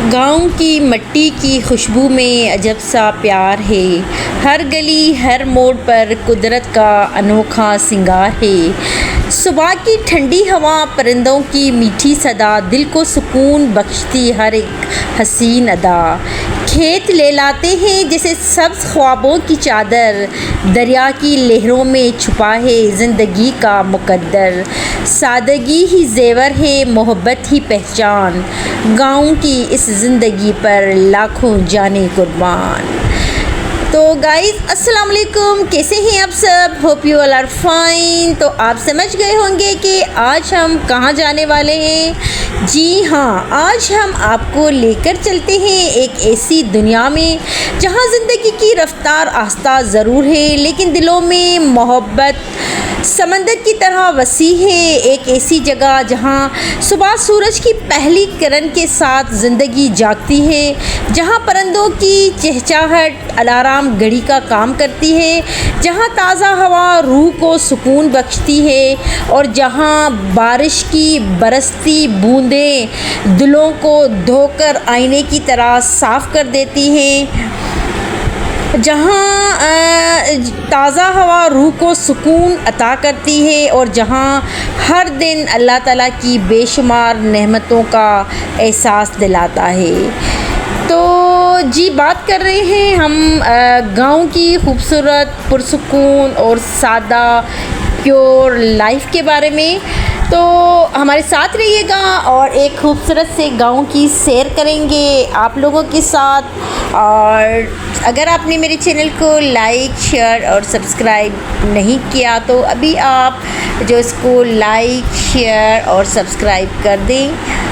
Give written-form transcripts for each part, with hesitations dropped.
गाँव की मिट्टी की खुशबू में अजब सा प्यार है। हर गली हर मोड़ पर कुदरत का अनोखा सिंगार है। सुबह की ठंडी हवा, परिंदों की मीठी सदा, दिल को सुकून बख्शती हर एक हसीन अदा। खेत लहलाते हैं जैसे सब्ज़ ख्वाबों की चादर, दरिया की लहरों में छुपा है ज़िंदगी का मुकद्दर। सादगी ही ज़ेवर है, मोहब्बत ही पहचान, गाँव की इस ज़िंदगी पर लाखों जाने कुर्बान। तो गाइज़ अस्सलाम वालेकुम, कैसे हैं आप सब? Hope you all are fine. तो आप समझ गए होंगे कि आज हम कहाँ जाने वाले हैं। जी हाँ, आज हम आपको लेकर चलते हैं एक ऐसी दुनिया में जहाँ ज़िंदगी की रफ्तार आस्था ज़रूर है, लेकिन दिलों में मोहब्बत समंदर की तरह वसी है। एक ऐसी जगह जहाँ सुबह सूरज की पहली किरण के साथ ज़िंदगी जागती है, जहाँ परिंदों की चहचहाहट अलार्म घड़ी का काम करती है, जहाँ ताज़ा हवा रूह को सुकून बख्शती है और जहाँ बारिश की बरसती बूंदें दिलों को धोकर आईने की तरह साफ़ कर देती हैं, जहाँ ताज़ा हवा रूह को सुकून अता करती है और जहाँ हर दिन अल्लाह ताला की बेशुमार नेमतों का एहसास दिलाता है। तो जी बात कर रहे हैं हम गाँव की खूबसूरत, पुरसुकून और सादा प्योर लाइफ के बारे में। तो हमारे साथ रहिएगा और एक खूबसूरत से गाँव की सैर करेंगे आप लोगों के साथ। और अगर आपने मेरे चैनल को लाइक, शेयर और सब्सक्राइब नहीं किया तो अभी आप जो इसको लाइक, शेयर और सब्सक्राइब कर दें।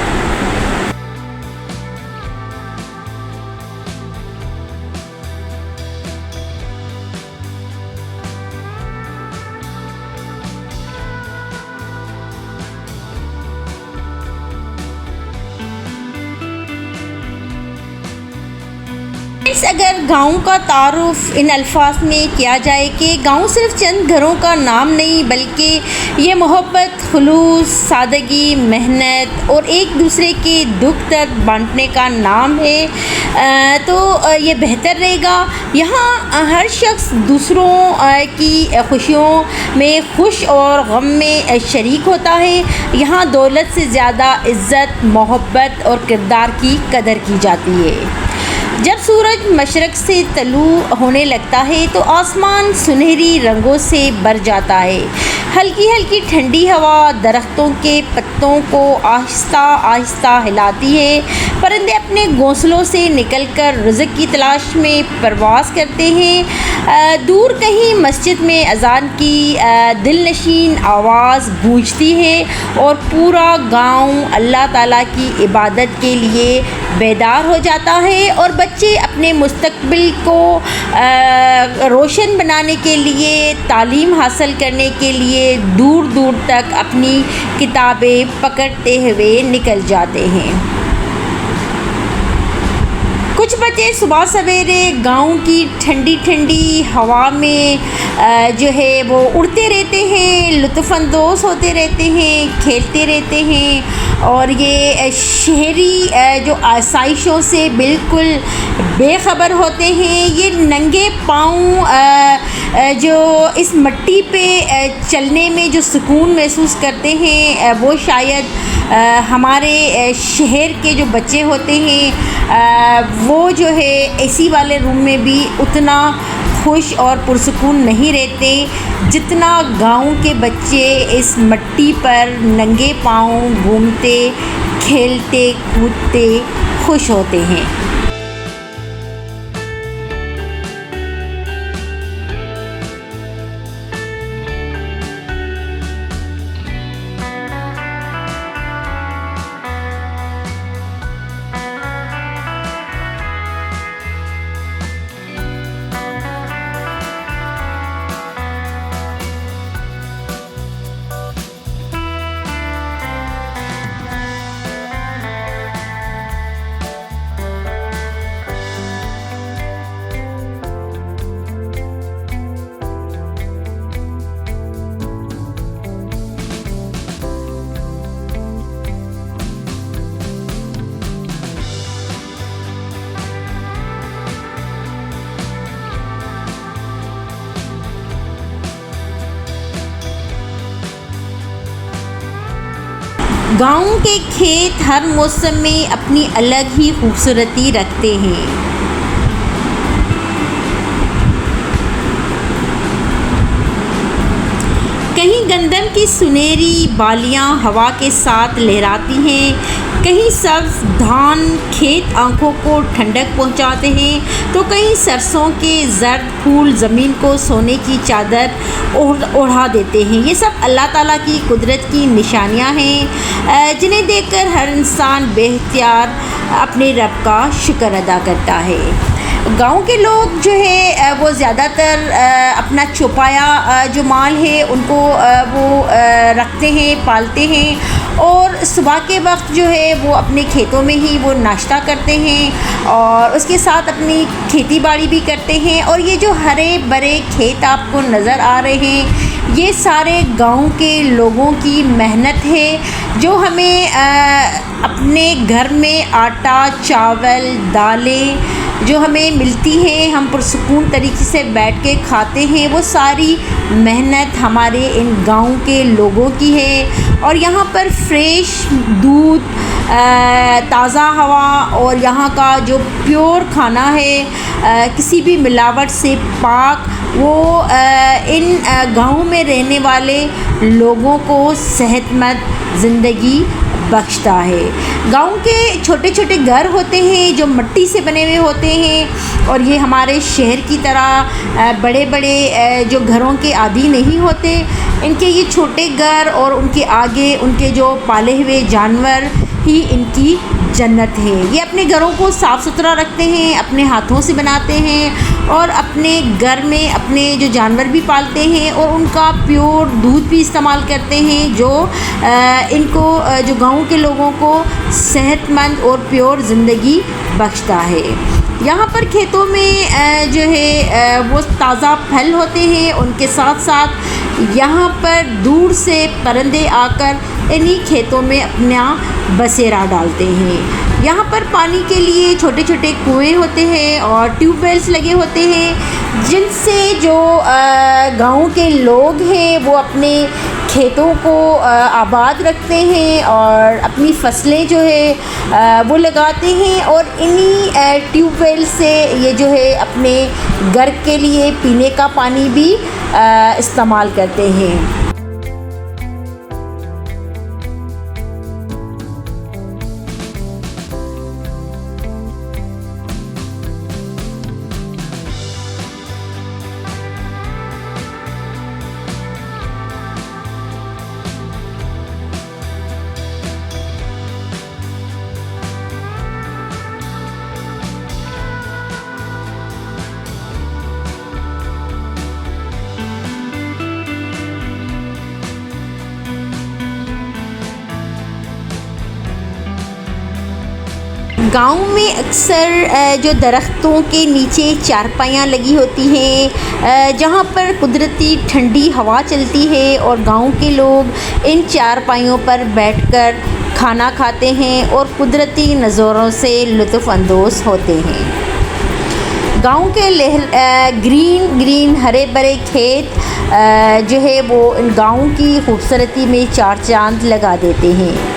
अगर गाँव का तारुफ इन अल्फाज में किया जाए कि गाँव सिर्फ चंद घरों का नाम नहीं, बल्कि ये मोहब्बत, खुलूस, सादगी, मेहनत और एक दूसरे के दुख दर्द बांटने का नाम है। तो ये बेहतर रहेगा। यहाँ हर शख्स दूसरों की खुशियों में खुश और गम में शरीक होता है। यहाँ दौलत से ज़्यादा इज़्ज़त, मोहब्बत और किरदार की कदर की जाती है। जब सूरज मशरक़ से तलू होने लगता है तो आसमान सुनहरी रंगों से भर जाता है। हल्की हल्की ठंडी हवा दरख्तों के पत्तों को आहिस्ता आहिस्ता हिलाती है। परिंदे अपने घोंसलों से निकलकर रिज़्क़ की तलाश में परवास करते हैं। दूर कहीं मस्जिद में अज़ान की दिलनशीन आवाज़ गूंजती है और पूरा गांव अल्लाह ताला की इबादत के लिए बेदार हो जाता है और बच्चे अपने मुस्तकबिल को रोशन बनाने के लिए, तालीम हासिल करने के लिए दूर दूर तक अपनी किताबें पकड़ते हुए निकल जाते हैं। कुछ बच्चे सुबह सवेरे गांव की ठंडी ठंडी हवा में जो है वो उड़ते रहते हैं, लुत्फ़अंदोज़ होते रहते हैं, खेलते रहते हैं और ये शहरी जो आसाइशों से बिल्कुल बेखबर होते हैं। ये नंगे पाँव जो इस मिट्टी पे चलने में जो सुकून महसूस करते हैं, वो शायद हमारे शहर के जो बच्चे होते हैं वो जो है एसी वाले रूम में भी उतना खुश और पुरसुकून नहीं रहते जितना गांव के बच्चे इस मिट्टी पर नंगे पाँव घूमते, खेलते, कूदते खुश होते हैं। गाँव के खेत हर मौसम में अपनी अलग ही खूबसूरती रखते हैं। कहीं गंदम की सुनहरी बालियां हवा के साथ लहराती हैं, कहीं सब्ज धान खेत आंखों को ठंडक पहुंचाते हैं, तो कहीं सरसों के जर्द फूल ज़मीन को सोने की चादर ओढ़ा देते हैं। ये सब अल्लाह ताला की कुदरत की निशानियां हैं, जिन्हें देखकर हर इंसान बेख्तियार अपने रब का शुक्र अदा करता है। गांव के लोग जो है वो ज़्यादातर अपना छुपाया जो माल है उनको वो रखते हैं, पालते हैं, और सुबह के वक्त जो है वो अपने खेतों में ही वो नाश्ता करते हैं और उसके साथ अपनी खेती बाड़ी भी करते हैं। और ये जो हरे भरे खेत आपको नज़र आ रहे हैं, ये सारे गांव के लोगों की मेहनत है, जो हमें अपने घर में आटा चावल दालें जो हमें मिलती हैं, हम पुरसुकून तरीके से बैठ के खाते हैं, वो सारी मेहनत हमारे इन गांव के लोगों की है। और यहाँ पर फ्रेश दूध, ताज़ा हवा और यहाँ का जो प्योर खाना है, किसी भी मिलावट से पाक, वो इन गाँव में रहने वाले लोगों को सेहतमंद ज़िंदगी बख्शता है। गाँव के छोटे छोटे घर होते हैं जो मिट्टी से बने हुए होते हैं, और ये हमारे शहर की तरह बड़े बड़े जो घरों के आदी नहीं होते। इनके ये छोटे घर और उनके आगे उनके जो पाले हुए जानवर ही इनकी जन्नत है। ये अपने घरों को साफ़ सुथरा रखते हैं, अपने हाथों से बनाते हैं और अपने घर में अपने जो जानवर भी पालते हैं और उनका प्योर दूध भी इस्तेमाल करते हैं, जो इनको जो गाँव के लोगों को सेहतमंद और प्योर ज़िंदगी बख्शता है। यहाँ पर खेतों में जो है वो ताज़ा फल होते हैं, उनके साथ साथ यहाँ पर दूर से परिंदे आकर इन्हीं खेतों में अपना बसेरा डालते हैं। यहाँ पर पानी के लिए छोटे छोटे कुएं होते हैं और ट्यूबवेल्स लगे होते हैं, जिनसे जो गाँव के लोग हैं वो अपने खेतों को आबाद रखते हैं और अपनी फसलें जो है वो लगाते हैं, और इन्हीं ट्यूबवेल से ये जो है अपने घर के लिए पीने का पानी भी इस्तेमाल करते हैं। गाँव में अक्सर जो दरख्तों के नीचे चारपाइयाँ लगी होती हैं, जहाँ पर कुदरती ठंडी हवा चलती है और गाँव के लोग इन चारपाइयों पर बैठकर खाना खाते हैं और कुदरती नज़ारों से लुत्फ़ अंदोज़ होते हैं। गाँव के ग्रीन ग्रीन हरे भरे खेत जो है वो इन गाँव की खूबसूरती में चार चांद लगा देते हैं।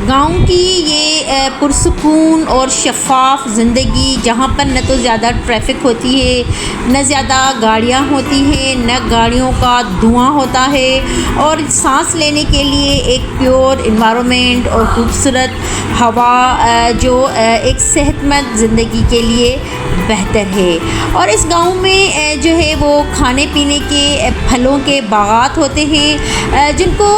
गाँव की ये पुरसुकून और शफ़ाफ ज़िंदगी, जहाँ पर न तो ज़्यादा ट्रैफिक होती है, न ज़्यादा गाड़ियाँ होती हैं, न गाड़ियों का धुआं होता है, और सांस लेने के लिए एक प्योर इन्वायरमेंट और खूबसूरत हवा जो एक सेहतमंद ज़िंदगी के लिए बेहतर है। और इस गांव में जो है वो खाने पीने के फलों के बागात होते हैं जिनको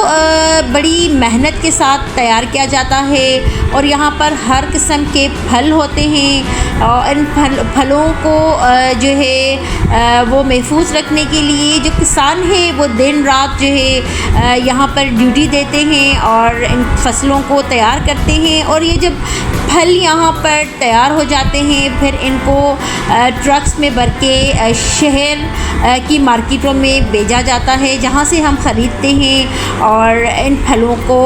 बड़ी मेहनत के साथ तैयार किया जाता है, और यहाँ पर हर किस्म के फल होते हैं। और इन फलों को जो है वो महफूज रखने के लिए जो किसान हैं वो दिन रात जो है यहाँ पर ड्यूटी देते हैं और इन फसलों को तैयार करते हैं। और ये जब फल यहाँ पर तैयार हो जाते हैं, फिर इनको ट्रक्स में भर के शहर की मार्केटों में भेजा जाता है, जहाँ से हम ख़रीदते हैं और इन फलों को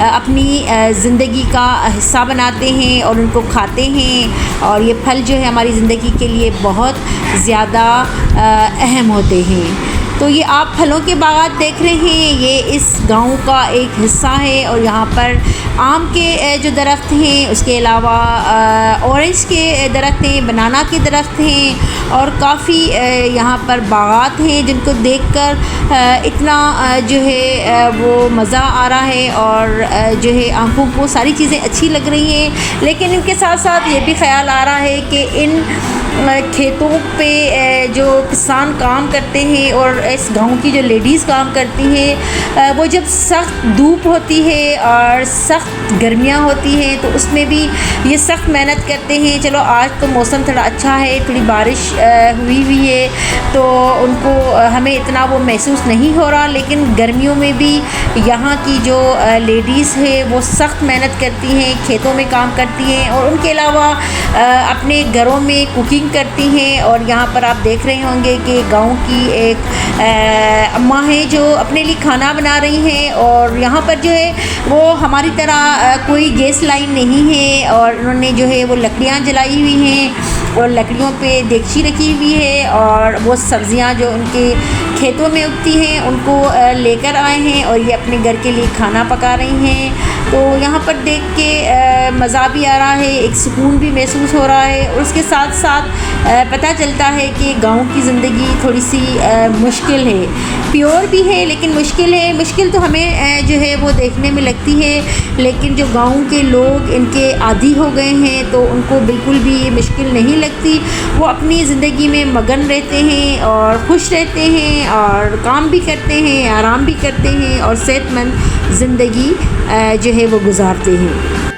अपनी ज़िंदगी का हिस्सा बनाते हैं और उनको खाते हैं। और ये फल जो है हमारी ज़िंदगी के लिए बहुत ज़्यादा अहम होते हैं। तो ये आप फलों के बागात देख रहे हैं, ये इस गांव का एक हिस्सा है। और यहाँ पर आम के जो दरख्त हैं, उसके अलावा ऑरेंज के दरख्त हैं, बनाना के दरख्त हैं, और काफ़ी यहाँ पर बागात हैं जिनको देखकर इतना जो है वो मज़ा आ रहा है और जो है आंखों को सारी चीज़ें अच्छी लग रही हैं। लेकिन इनके साथ साथ ये भी ख्याल आ रहा है कि इन खेतों पे जो किसान काम करते हैं और इस गांव की जो लेडीज़ काम करती हैं, वो जब सख्त धूप होती है और सख्त गर्मियां होती हैं तो उसमें भी ये सख्त मेहनत करते हैं। चलो आज तो मौसम थोड़ा अच्छा है, थोड़ी बारिश हुई है तो उनको हमें इतना वो महसूस नहीं हो रहा, लेकिन गर्मियों में भी यहाँ की जो लेडीज़ है वो सख्त मेहनत करती हैं, खेतों में काम करती हैं और उनके अलावा अपने घरों में कुकिंग करती हैं। और यहाँ पर आप देख रहे होंगे कि गांव की एक अम्मा है जो अपने लिए खाना बना रही हैं, और यहाँ पर जो है वो हमारी तरह कोई गैस लाइन नहीं है, और उन्होंने जो है वो लकड़ियाँ जलाई हुई हैं और लकड़ियों पे देगची रखी हुई है, और वो सब्ज़ियाँ जो उनके खेतों में उगती हैं उनको लेकर आए हैं और ये अपने घर के लिए खाना पका रही हैं। तो यहाँ पर देख के मज़ा भी आ रहा है, एक सुकून भी महसूस हो रहा है, और उसके साथ साथ पता चलता है कि गांव की ज़िंदगी थोड़ी सी मुश्किल है, प्योर भी है लेकिन मुश्किल है। मुश्किल तो हमें जो है वो देखने में लगती है, लेकिन जो गांव के लोग इनके आदी हो गए हैं तो उनको बिल्कुल भी ये मुश्किल नहीं लगती। वो अपनी ज़िंदगी में मगन रहते हैं और खुश रहते हैं और काम भी करते हैं, आराम भी करते हैं और सेहतमंद ज़िंदगी जो है वो गुजारते हैं।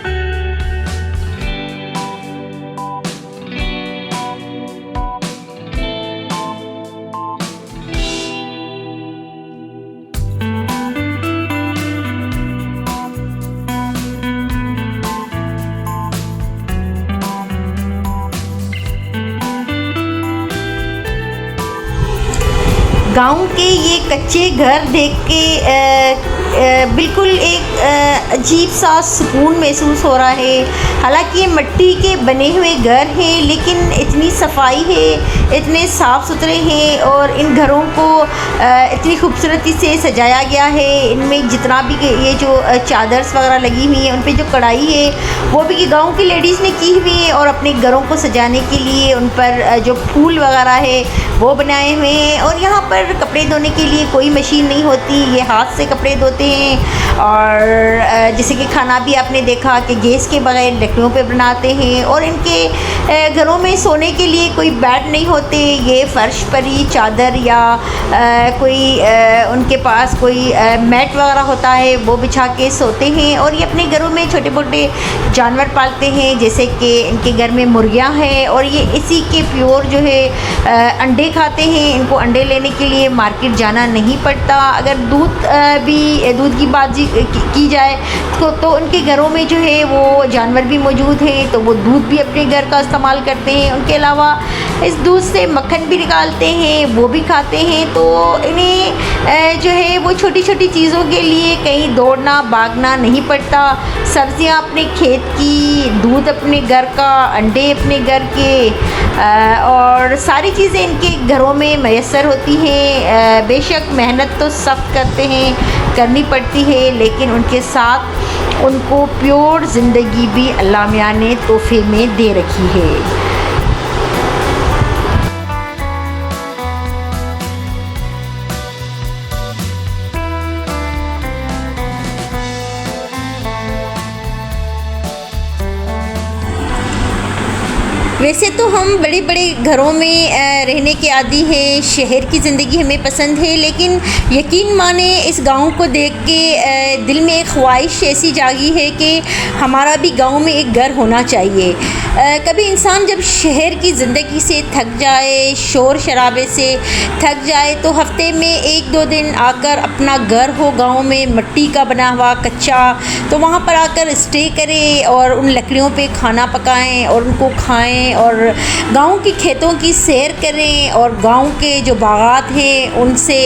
गांव के ये कच्चे घर देख के बिल्कुल एक अजीब सा सुकून महसूस हो रहा है। हालांकि ये मिट्टी के बने हुए घर हैं, लेकिन इतनी सफाई है, इतने साफ़ सुथरे हैं और इन घरों को इतनी खूबसूरती से सजाया गया है। इनमें जितना भी ये जो चादर्स वगैरह लगी हुई हैं, उन पर जो कढ़ाई है वो भी गाँव की लेडीज़ ने की हुई है, और अपने घरों को सजाने के लिए उन पर जो फूल वगैरह है वो बनाए हुए हैं। और यहाँ पर कपड़े धोने के लिए कोई मशीन नहीं होती, ये हाथ से कपड़े धोते हैं। और जैसे कि खाना भी आपने देखा कि गैस के बगैर लकड़ियों पे बनाते हैं, और इनके घरों में सोने के लिए कोई बेड नहीं होते, ये फ़र्श पर ही चादर या कोई उनके पास कोई मैट वगैरह होता है वो बिछा के सोते हैं। और ये अपने घरों में छोटे मोटे जानवर पालते हैं, जैसे कि इनके घर में मुर्गियाँ हैं और ये इसी के प्योर जो है अंडे खाते हैं। इनको अंडे लेने के लिए मार्केट जाना नहीं पड़ता। अगर दूध की बात की जाए तो उनके घरों में जो है वो जानवर भी मौजूद हैं, तो वो दूध भी अपने घर का इस्तेमाल करते हैं। उनके अलावा इस दूध से मक्खन भी निकालते हैं, वो भी खाते हैं। तो इन्हें जो है वो छोटी छोटी चीज़ों के लिए कहीं दौड़ना भागना नहीं पड़ता। सब्जियां अपने खेत की, दूध अपने घर का, अंडे अपने घर के, और सारी चीज़ें इनके घरों में मैसर होती हैं। बेशक मेहनत तो सख्त करते हैं, करनी पड़ती है, लेकिन उनके साथ उनको प्योर ज़िंदगी भी अल्लाह मियाँ ने तोहफ़े में दे रखी है। वैसे तो हम बड़े बड़े घरों में रहने के आदी हैं, शहर की ज़िंदगी हमें पसंद है, लेकिन यकीन माने इस गांव को देख के दिल में एक ख्वाहिश ऐसी जागी है कि हमारा भी गांव में एक घर होना चाहिए। कभी इंसान जब शहर की ज़िंदगी से थक जाए, शोर शराबे से थक जाए, तो हफ्ते में 1-2 दिन आकर अपना घर हो गांव में मिट्टी का बना हुआ कच्चा, तो वहाँ पर आकर स्टे करें और उन लकड़ियों पे खाना पकाएं और उनको खाएं और गांव की खेतों की सैर करें और गांव के जो बागात हैं उनसे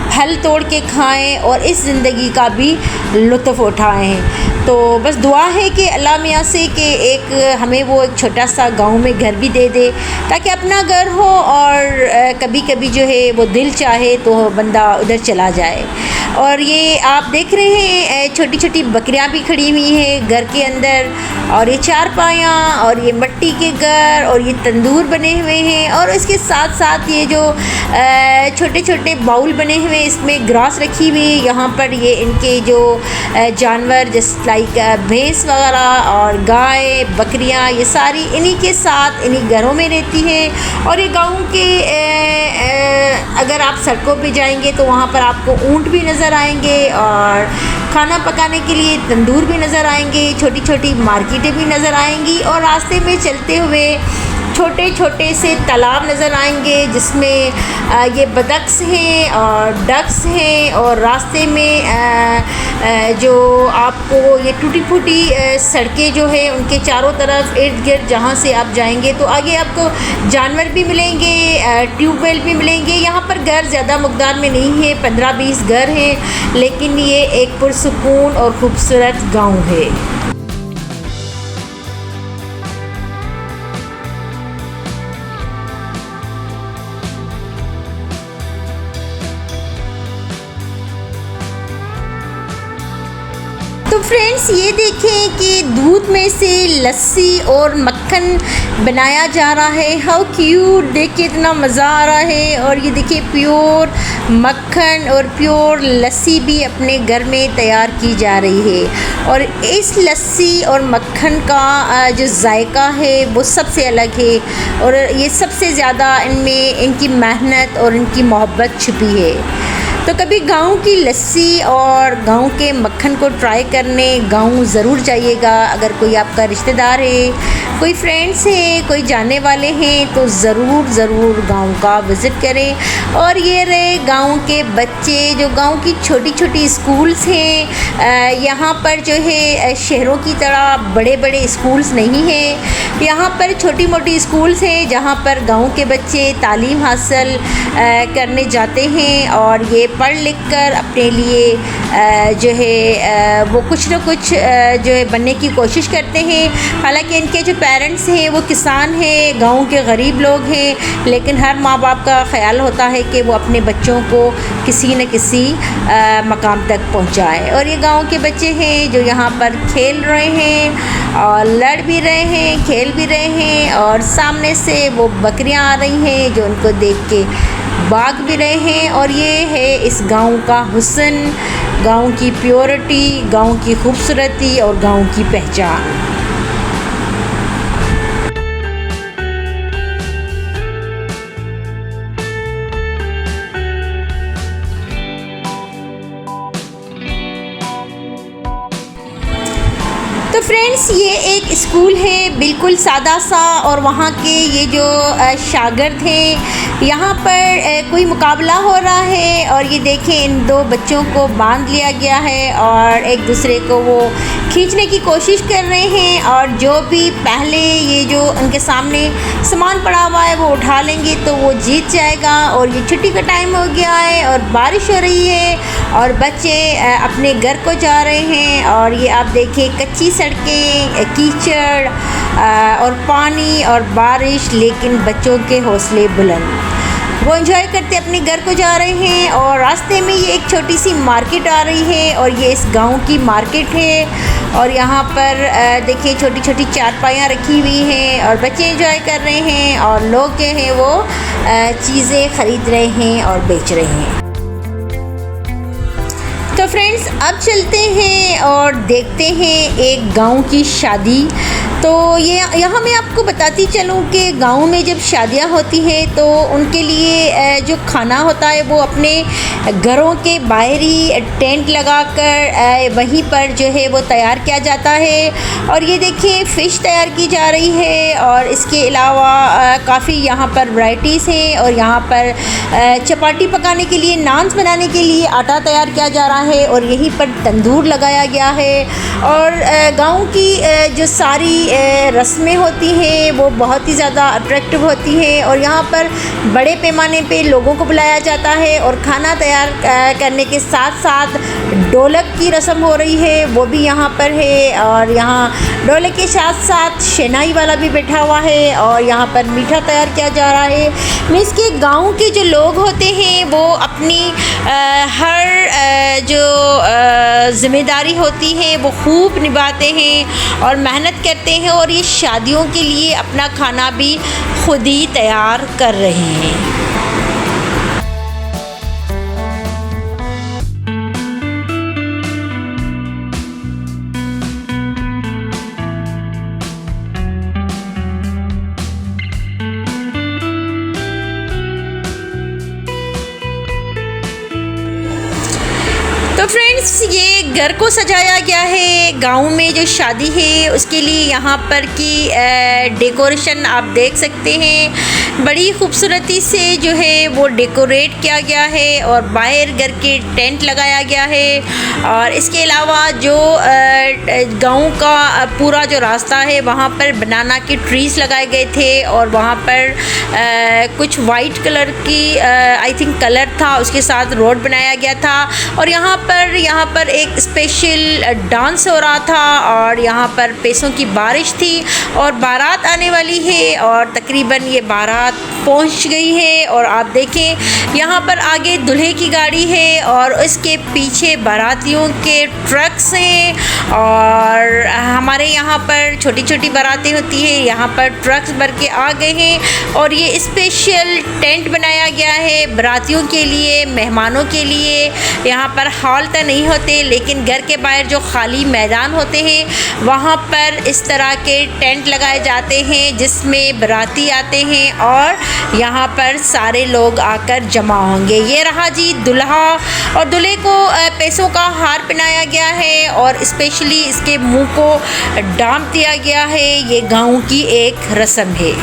फल तोड़ के खाएं और इस ज़िंदगी का भी लुत्फ़ उठाएं। तो बस दुआ है कि अल्लाह मियाँ से कि एक हमें वो एक छोटा सा गांव में घर भी दे दे, ताकि अपना घर हो और कभी कभी जो है वो दिल चाहे तो बंदा उधर चला जाए। और ये आप देख रहे हैं छोटी छोटी बकरियां भी खड़ी हुई हैं घर के अंदर, और ये चारपायाँ और ये मिट्टी के घर और ये तंदूर बने हुए हैं, और इसके साथ साथ ये जो छोटे छोटे बाउल बने हुए हैं इसमें ग्रास रखी हुई है। यहाँ पर ये इनके जो जानवर जैसे लाइक भैंस वगैरह और गाय बकरियाँ, ये सारी इन्हीं के साथ इन्हीं घरों में रहती हैं। और ये गाँव के अगर आप सड़कों पे जाएंगे तो वहाँ पर आपको ऊँट भी नज़र आएंगे और खाना पकाने के लिए तंदूर भी नज़र आएंगे, छोटी छोटी मार्केटें भी नज़र आएंगी, और रास्ते में चलते हुए छोटे छोटे से तालाब नज़र आएंगे जिसमें ये बतख्स हैं और डक्स हैं, और रास्ते में जो आपको ये टूटी फूटी सड़कें जो है उनके चारों तरफ इर्द गिर्द जहाँ से आप जाएंगे तो आगे आपको जानवर भी मिलेंगे, ट्यूबवेल भी मिलेंगे। यहाँ पर घर ज़्यादा मकदार में नहीं है, 15-20 घर हैं, लेकिन ये एक पुरसुकून और ख़ूबसूरत गाँव है। तो फ्रेंड्स ये देखें कि दूध में से लस्सी और मक्खन बनाया जा रहा है। हाउ क्यूट, देख के इतना मज़ा आ रहा है। और ये देखिए प्योर मक्खन और प्योर लस्सी भी अपने घर में तैयार की जा रही है, और इस लस्सी और मक्खन का जो जायका है वो सबसे अलग है, और ये सबसे ज़्यादा इनमें इनकी मेहनत और इनकी मोहब्बत छुपी है। तो कभी गांव की लस्सी और गांव के मक्खन को ट्राई करने गांव ज़रूर जाइएगा। अगर कोई आपका रिश्तेदार है, कोई फ्रेंड्स हैं, कोई जानने वाले हैं, तो ज़रूर गांव का विज़िट करें। और ये रहे गांव के बच्चे, जो गांव की छोटी छोटी स्कूल्स हैं। यहाँ पर जो है शहरों की तरह बड़े बड़े स्कूल्स नहीं हैं, यहाँ पर छोटी मोटी स्कूल्स हैं जहाँ पर गांव के बच्चे तालीम हासिल करने जाते हैं, और ये पढ़ लिख कर अपने लिए जो है वो कुछ न कुछ जो है बनने की कोशिश करते हैं। हालांकि इनके जो पेरेंट्स हैं वो किसान हैं, गांव के गरीब लोग हैं, लेकिन हर माँ बाप का ख़्याल होता है कि वो अपने बच्चों को किसी न किसी मकाम तक पहुँचाए। और ये गांव के बच्चे हैं जो यहाँ पर खेल रहे हैं और लड़ भी रहे हैं, खेल भी रहे हैं, और सामने से वो बकरियाँ आ रही हैं जो उनको देख के भाग भी रहे हैं। और ये है इस गांव का हुस्न, गांव की प्योरिटी, गांव की खूबसूरती और गांव की पहचान। तो फ्रेंड्स ये एक स्कूल है बिल्कुल सादा सा, और वहाँ के ये जो शागिर्द हैं, यहाँ पर कोई मुकाबला हो रहा है, और ये देखें इन दो बच्चों को बांध लिया गया है और एक दूसरे को वो खींचने की कोशिश कर रहे हैं और जो भी पहले ये जो उनके सामने सामान पड़ा हुआ है वो उठा लेंगे तो वो जीत जाएगा। और ये छुट्टी का टाइम हो गया है और बारिश हो रही है और बच्चे अपने घर को जा रहे हैं। और ये आप देखिए कच्ची सड़कें, कीचड़ और पानी और बारिश, लेकिन बच्चों के हौसले बुलंद, वो एंजॉय करते अपने घर को जा रहे हैं। और रास्ते में ये एक छोटी सी मार्केट आ रही है और ये इस गांव की मार्केट है। और यहाँ पर देखिए छोटी छोटी चारपाइयाँ रखी हुई हैं और बच्चे एंजॉय कर रहे हैं और लोग जो हैं वो चीज़ें ख़रीद रहे हैं और बेच रहे हैं। तो फ्रेंड्स अब चलते हैं और देखते हैं एक गांव की शादी। तो ये यहाँ मैं आपको बताती चलूँ कि गांव में जब शादियाँ होती हैं तो उनके लिए जो खाना होता है वो अपने घरों के बाहर ही टेंट लगाकर वहीं पर जो है वो तैयार किया जाता है। और ये देखिए फ़िश तैयार की जा रही है और इसके अलावा काफ़ी यहाँ पर वैराइटीज़ हैं। और यहाँ पर चपाती पकाने के लिए, नान्स बनाने के लिए आटा तैयार किया जा रहा है और यहीं पर तंदूर लगाया गया है। और गाँव की जो सारी रस्में होती हैं वो बहुत ही ज़्यादा अट्रैक्टिव होती हैं। और यहाँ पर बड़े पैमाने पे लोगों को बुलाया जाता है और खाना तैयार करने के साथ साथ ढोलक की रस्म हो रही है, वो भी यहाँ पर है। और यहाँ ढोलक के साथ साथ शहनाई वाला भी बैठा हुआ है और यहाँ पर मीठा तैयार किया जा रहा है। मीन्स के गाँव के जो लोग होते हैं वो अपनी हर जो ज़िम्मेदारी होती है वो खूब निभाते हैं और मेहनत करते हैं और ये शादियों के लिए अपना खाना भी खुद ही तैयार कर रहे हैं। तो फ्रेंड्स ये घर को सजाया गया है। गांव में जो शादी है उसके लिए यहाँ पर की डेकोरेशन आप देख सकते हैं, बड़ी खूबसूरती से जो है वो डेकोरेट किया गया है और बाहर घर के टेंट लगाया गया है। और इसके अलावा जो गांव का पूरा जो रास्ता है वहाँ पर बनाना के ट्रीज़ लगाए गए थे और वहाँ पर कुछ वाइट कलर की आई थिंक कलर था, उसके साथ रोड बनाया गया था। और यहाँ पर एक स्पेशल डांस हो रहा था और यहाँ पर पैसों की बारिश थी और बारात आने वाली है और तकरीबन ये बारात पहुँच गई है। और आप देखें यहाँ पर आगे दूल्हे की गाड़ी है और उसके पीछे बारातियों के ट्रक्स हैं। और हमारे यहाँ पर छोटी छोटी बारातें होती है, यहाँ पर ट्रक्स भर के आ गए हैं और ये स्पेशल टेंट बनाया गया है बारातियों के लिए, मेहमानों के लिए। यहाँ पर हॉल तो नहीं होते लेकिन घर के बाहर जो खाली मैदान होते हैं वहाँ पर इस तरह के टेंट लगाए जाते हैं जिसमें बाराती आते हैं और यहाँ पर सारे लोग आकर जमा होंगे। ये रहा जी दुल्हा और दूल्हे को पैसों का हार पहनाया गया है और स्पेशली इसके मुंह को डांप दिया गया है। ये गाँव की एक रस्म है।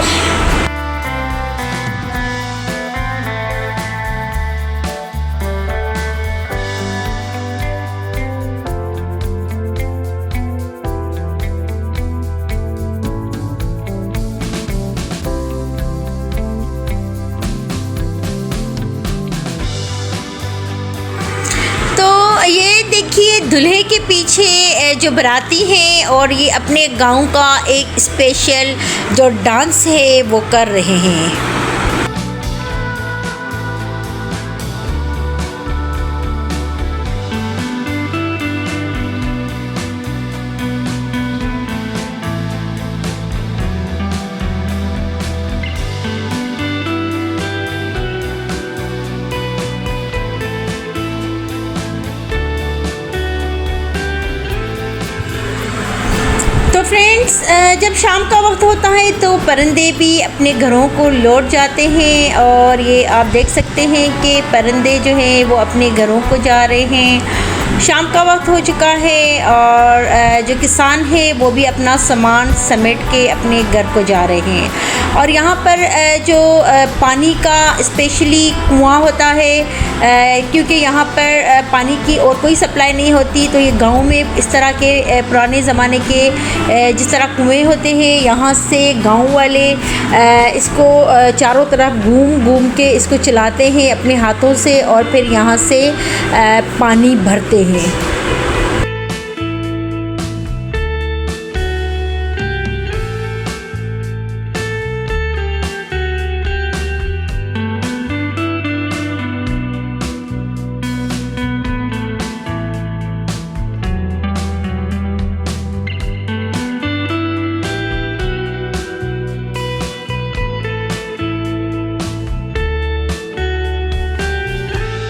ये देखिए दूल्हे के पीछे जो बाराती हैं और ये अपने गांव का एक स्पेशल जो डांस है वो कर रहे हैं। तो फ्रेंड्स जब शाम का वक्त होता है तो परिंदे भी अपने घरों को लौट जाते हैं और ये आप देख सकते हैं कि परिंदे जो हैं वो अपने घरों को जा रहे हैं। शाम का वक्त हो चुका है और जो किसान है वो भी अपना सामान समेट के अपने घर को जा रहे हैं। और यहाँ पर जो पानी का स्पेशली कुआं होता है, क्योंकि यहाँ पर पानी की और कोई सप्लाई नहीं होती, तो ये गांव में इस तरह के पुराने ज़माने के जिस तरह कुएं होते हैं, यहाँ से गांव वाले इसको चारों तरफ घूम घूम के इसको चलाते हैं अपने हाथों से और फिर यहाँ से पानी भरते हैं।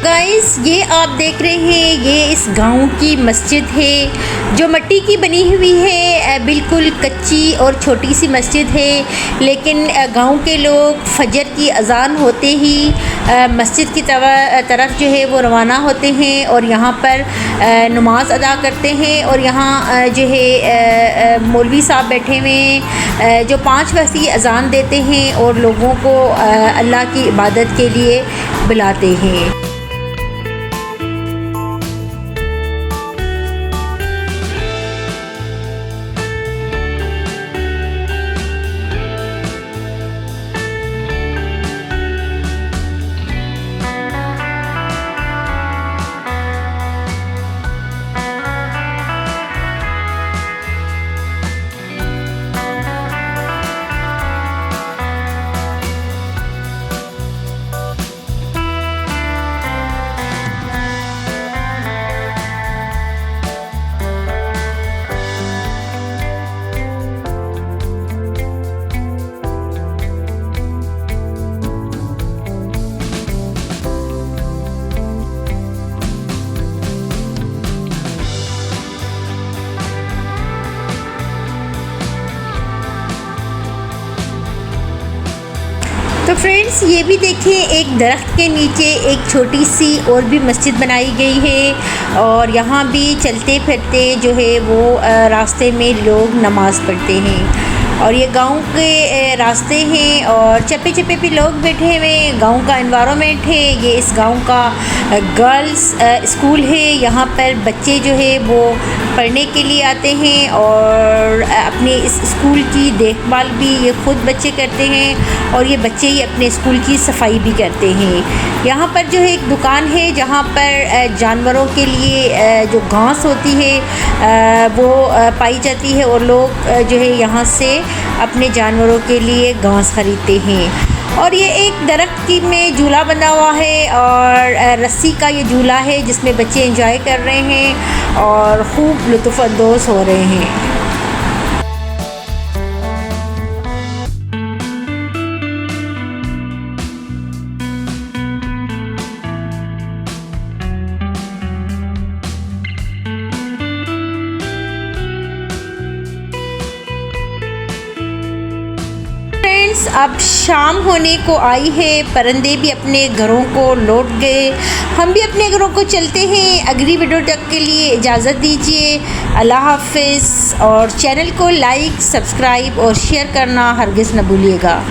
गाइस, ये आप देख रहे हैं, ये इस गांव की मस्जिद है जो मिट्टी की बनी हुई है। बिल्कुल कच्ची और छोटी सी मस्जिद है, लेकिन गांव के लोग फजर की अज़ान होते ही मस्जिद की तरफ जो है वो रवाना होते हैं और यहाँ पर नमाज अदा करते हैं। और यहाँ जो है मौलवी साहब बैठे हुए हैं जो 5 वक्त की अज़ान देते हैं और लोगों को अल्लाह की इबादत के लिए बुलाते हैं। तो फ्रेंड्स, ये भी देखें, एक दरख्त के नीचे एक छोटी सी और भी मस्जिद बनाई गई है और यहाँ भी चलते फिरते जो है वो रास्ते में लोग नमाज़ पढ़ते हैं। और ये गांव के रास्ते हैं और चप्पे चप्पे पे लोग बैठे हुए, गांव का एनवायरनमेंट है। ये इस गांव का गर्ल्स स्कूल है। यहाँ पर बच्चे जो है वो पढ़ने के लिए आते हैं और अपने इस स्कूल की देखभाल भी ये ख़ुद बच्चे करते हैं और ये बच्चे ही अपने स्कूल की सफाई भी करते हैं। यहाँ पर जो है एक दुकान है जहाँ पर जानवरों के लिए जो घास होती है वो पाई जाती है और लोग जो है यहाँ से अपने जानवरों के लिए घास ख़रीदते हैं। और ये एक दरख्त की में झूला बना हुआ है और रस्सी का ये झूला है जिसमें बच्चे एंजॉय कर रहे हैं और खूब लुत्फ़ अंदोज़ हो रहे हैं। अब शाम होने को आई है, परिंदे भी अपने घरों को लौट गए, हम भी अपने घरों को चलते हैं। अगली वीडियो तक के लिए इजाज़त दीजिए। अल्लाह हाफ़िज़। और चैनल को लाइक, सब्सक्राइब और शेयर करना हरगिज़ न भूलिएगा।